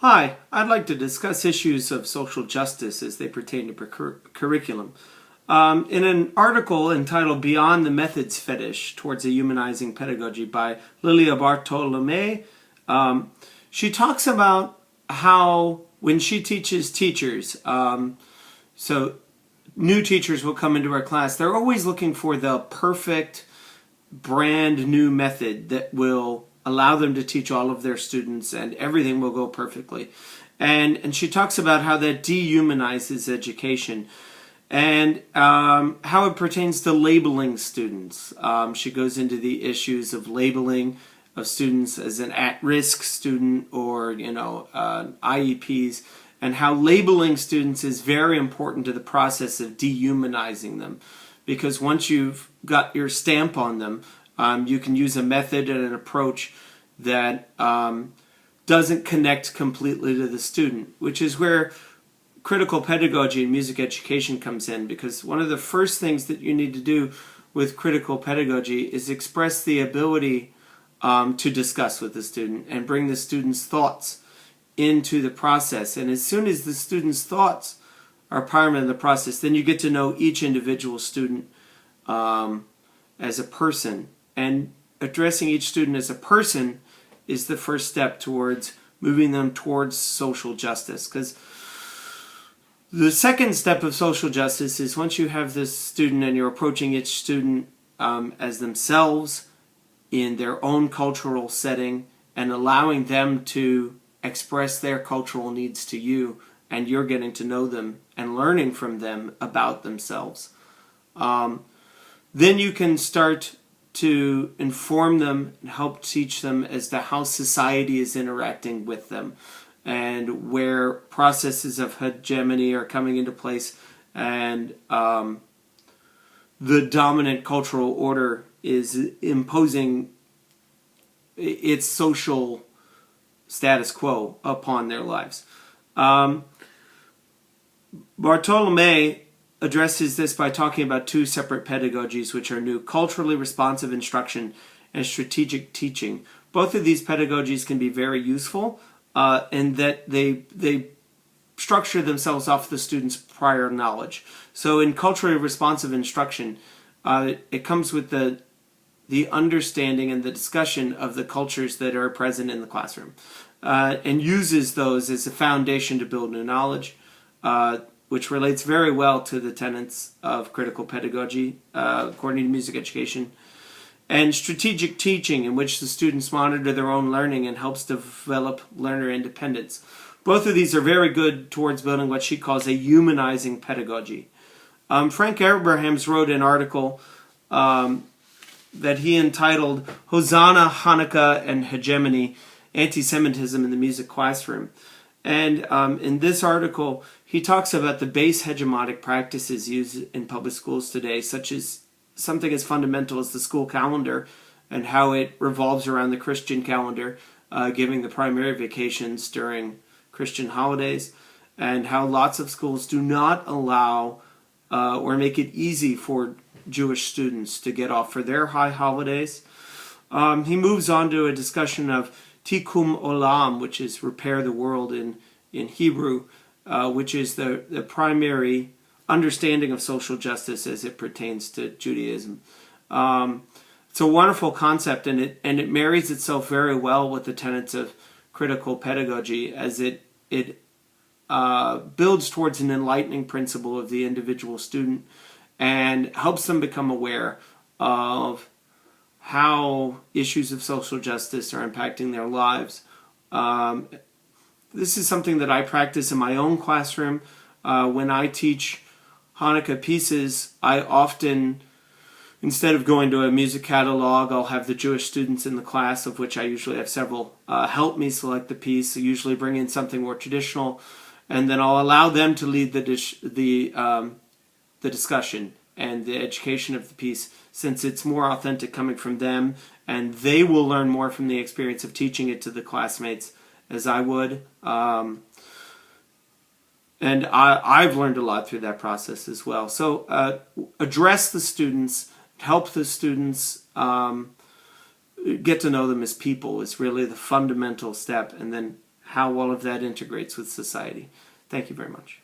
Hi, I'd like to discuss issues of social justice as they pertain to curriculum. In an article entitled Beyond the Methods Fetish Towards a Humanizing Pedagogy by Lilia Bartolomé, she talks about how when she teaches teachers, so new teachers will come into our class, they're always looking for the perfect brand new method that will allow them to teach all of their students and everything will go perfectly. And she talks about how that dehumanizes education and how it pertains to labeling students. She goes into the issues of labeling of students as an at-risk student or, IEPs, and how labeling students is very important to the process of dehumanizing them. Because once you've got your stamp on them, you can use a method and an approach that doesn't connect completely to the student, which is where critical pedagogy and music education comes in, because one of the first things that you need to do with critical pedagogy is express the ability to discuss with the student and bring the student's thoughts into the process. And as soon as the student's thoughts are part of the process, then you get to know each individual student as a person. And addressing each student as a person is the first step towards moving them towards social justice. Because the second step of social justice is once you have this student and you're approaching each student as themselves in their own cultural setting and allowing them to express their cultural needs to you, and you're getting to know them and learning from them about themselves. Then you can start to inform them and help teach them as to how society is interacting with them and where processes of hegemony are coming into place and the dominant cultural order is imposing its social status quo upon their lives. Bartolomé addresses this by talking about two separate pedagogies which are new: culturally responsive instruction and strategic teaching. Both of these pedagogies can be very useful in that they structure themselves off the student's prior knowledge. So in culturally responsive instruction, it comes with the understanding and the discussion of the cultures that are present in the classroom and uses those as a foundation to build new knowledge, which relates very well to the tenets of critical pedagogy, according to music education, and strategic teaching, in which the students monitor their own learning and helps develop learner independence. Both of these are very good towards building what she calls a humanizing pedagogy. Frank Abrahams wrote an article that he entitled Hosanna, Hanukkah, and Hegemony, Anti-Semitism in the Music Classroom. And in this article, he talks about the base hegemonic practices used in public schools today, such as something as fundamental as the school calendar and how it revolves around the Christian calendar, giving the primary vacations during Christian holidays, and how lots of schools do not allow or make it easy for Jewish students to get off for their high holidays. He moves on to a discussion of Tikkun Olam, which is repair the world in Hebrew, which is the primary understanding of social justice as it pertains to Judaism. It's a wonderful concept, and it marries itself very well with the tenets of critical pedagogy as it builds towards an enlightening principle of the individual student and helps them become aware of how issues of social justice are impacting their lives. This is something that I practice in my own classroom. When I teach Hanukkah pieces, I often, instead of going to a music catalog, I'll have the Jewish students in the class, of which I usually have several, help me select the piece. I usually bring in something more traditional, and then I'll allow them to lead the discussion and the education of the piece, since it's more authentic coming from them, and they will learn more from the experience of teaching it to the classmates as I would. And I've learned a lot through that process as well. So address the students, help the students get to know them as people is really the fundamental step, and then how all of that integrates with society. Thank you very much.